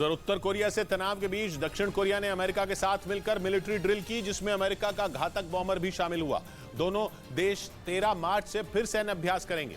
उधर उत्तर कोरिया से तनाव के बीच दक्षिण कोरिया ने अमेरिका के साथ मिलकर मिलिट्री ड्रिल की, जिसमें अमेरिका का घातक बॉम्बर भी शामिल हुआ। दोनों देश 13 मार्च से फिर सैन्य अभ्यास करेंगे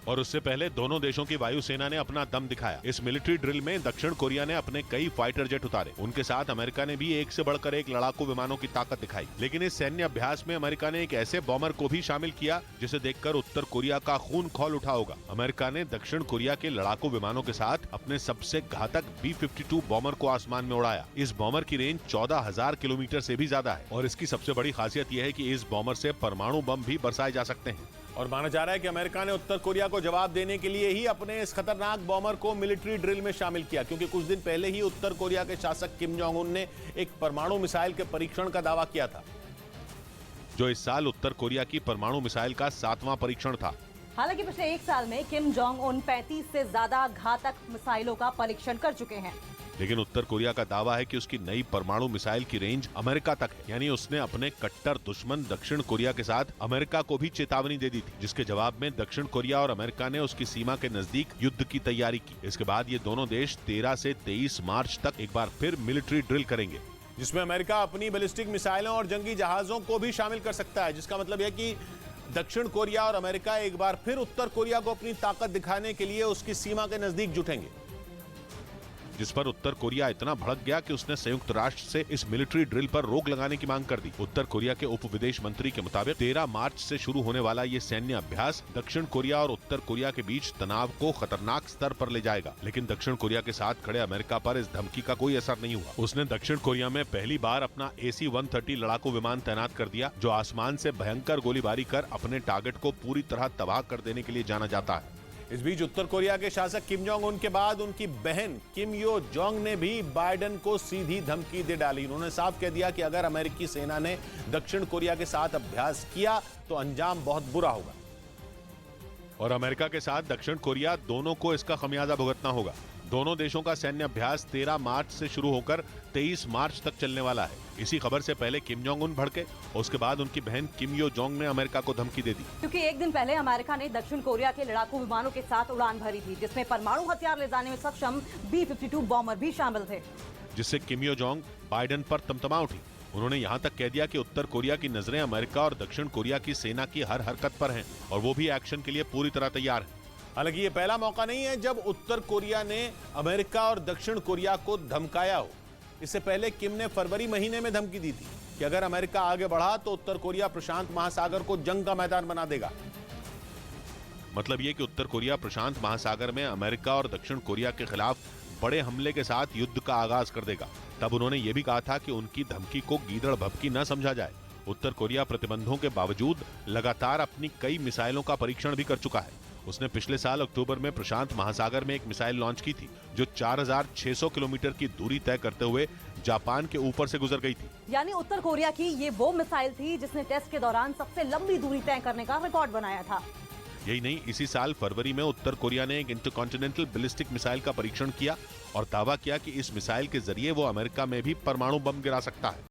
और उससे पहले दोनों देशों की वायुसेना ने अपना दम दिखाया। इस मिलिट्री ड्रिल में दक्षिण कोरिया ने अपने कई फाइटर जेट उतारे। उनके साथ अमेरिका ने भी एक से बढ़कर एक लड़ाकू विमानों की ताकत दिखाई। लेकिन इस सैन्य अभ्यास में अमेरिका ने एक ऐसे बॉम्बर को भी शामिल किया जिसे देखकर उत्तर कोरिया का खून खौल उठा होगा। अमेरिका ने दक्षिण कोरिया के लड़ाकू विमानों के साथ अपने सबसे घातक B-52 बॉम्बर को आसमान में उड़ाया। इस बॉम्बर की रेंज 14,000 किलोमीटर से भी ज्यादा है और इसकी सबसे बड़ी खासियत यह है कि इस बॉम्बर से परमाणु बम भी बरसाए जा सकते हैं। और माना जा रहा है कि अमेरिका ने उत्तर कोरिया को जवाब देने के लिए ही अपने इस खतरनाक बॉम्बर को मिलिट्री ड्रिल में शामिल किया, क्योंकि कुछ दिन पहले ही उत्तर कोरिया के शासक किम जोंग उन ने एक परमाणु मिसाइल के परीक्षण का दावा किया था, जो इस साल उत्तर कोरिया की परमाणु मिसाइल का 7वां परीक्षण था। हालांकि पिछले एक साल में किम जोंग उन 35 से ज्यादा घातक मिसाइलों का परीक्षण कर चुके हैं। लेकिन उत्तर कोरिया का दावा है कि उसकी नई परमाणु मिसाइल की रेंज अमेरिका तक है, यानी उसने अपने कट्टर दुश्मन दक्षिण कोरिया के साथ अमेरिका को भी चेतावनी दे दी थी, जिसके जवाब में दक्षिण कोरिया और अमेरिका ने उसकी सीमा के नजदीक युद्ध की तैयारी की। इसके बाद ये दोनों देश 13 से 23 मार्च तक एक बार फिर मिलिट्री ड्रिल करेंगे, जिसमें अमेरिका अपनी बैलिस्टिक मिसाइलों और जंगी जहाजों को भी शामिल कर सकता है। जिसका मतलब है कि दक्षिण कोरिया और अमेरिका एक बार फिर उत्तर कोरिया को अपनी ताकत दिखाने के लिए उसकी सीमा के नजदीक जुटेंगे, जिस पर उत्तर कोरिया इतना भड़क गया कि उसने संयुक्त राष्ट्र से इस मिलिट्री ड्रिल पर रोक लगाने की मांग कर दी। उत्तर कोरिया के उप विदेश मंत्री के मुताबिक 13 मार्च से शुरू होने वाला ये सैन्य अभ्यास दक्षिण कोरिया और उत्तर कोरिया के बीच तनाव को खतरनाक स्तर पर ले जाएगा। लेकिन दक्षिण कोरिया के साथ खड़े अमेरिका पर इस धमकी का कोई असर नहीं हुआ। उसने दक्षिण कोरिया में पहली बार अपना AC-130 लड़ाकू विमान तैनात कर दिया, जो आसमान से भयंकर गोलीबारी कर अपने टारगेट को पूरी तरह तबाह कर देने के लिए जाना जाता है। इस बीच उत्तर कोरिया के शासक किम जोंग उन के बाद उनकी बहन किम यो जोंग ने भी बाइडेन को सीधी धमकी दे डाली। उन्होंने साफ कह दिया कि अगर अमेरिकी सेना ने दक्षिण कोरिया के साथ अभ्यास किया तो अंजाम बहुत बुरा होगा और अमेरिका के साथ दक्षिण कोरिया दोनों को इसका खमियाजा भुगतना होगा। दोनों देशों का सैन्य अभ्यास 13 मार्च से शुरू होकर 23 मार्च तक चलने वाला है। इसी खबर से पहले किम जोंग उन भड़के, उसके बाद उनकी बहन किम यो जोंग ने अमेरिका को धमकी दे दी, क्योंकि एक दिन पहले अमेरिका ने दक्षिण कोरिया के लड़ाकू विमानों के साथ उड़ान भरी थी, जिसमें परमाणु हथियार ले जाने में सक्षम B-52 बॉम्बर भी शामिल थे, जिससे किम यो जोंग बाइडेन पर तमतमा उठी। उन्होंने यहाँ तक कह दिया कि उत्तर कोरिया की नजरें अमेरिका और दक्षिण कोरिया की सेना की हर हरकत पर हैं और वो भी एक्शन के लिए पूरी तरह तैयार है। हालांकि ये पहला मौका नहीं है जब उत्तर कोरिया ने अमेरिका और दक्षिण कोरिया को धमकाया हो। इससे पहले किम ने फरवरी महीने में धमकी दी थी कि अगर अमेरिका आगे बढ़ा तो उत्तर कोरिया प्रशांत महासागर को जंग का मैदान बना देगा। मतलब ये कि उत्तर कोरिया प्रशांत महासागर में अमेरिका और दक्षिण कोरिया के खिलाफ बड़े हमले के साथ युद्ध का आगाज कर देगा। तब उन्होंने ये भी कहा था कि उनकी धमकी को गीदड़ भभकी न समझा जाए। उत्तर कोरिया प्रतिबंधों के बावजूद लगातार अपनी कई मिसाइलों का परीक्षण भी कर चुका है। उसने पिछले साल अक्टूबर में प्रशांत महासागर में एक मिसाइल लॉन्च की थी, जो 4,600 किलोमीटर की दूरी तय करते हुए जापान के ऊपर से गुजर गई थी। यानी उत्तर कोरिया की ये वो मिसाइल थी जिसने टेस्ट के दौरान सबसे लंबी दूरी तय करने का रिकॉर्ड बनाया था। यही नहीं, इसी साल फरवरी में उत्तर कोरिया ने एक इंटरकॉन्टिनेंटल बैलिस्टिक मिसाइल का परीक्षण किया और दावा किया कि इस मिसाइल के जरिए वो अमेरिका में भी परमाणु बम गिरा सकता है।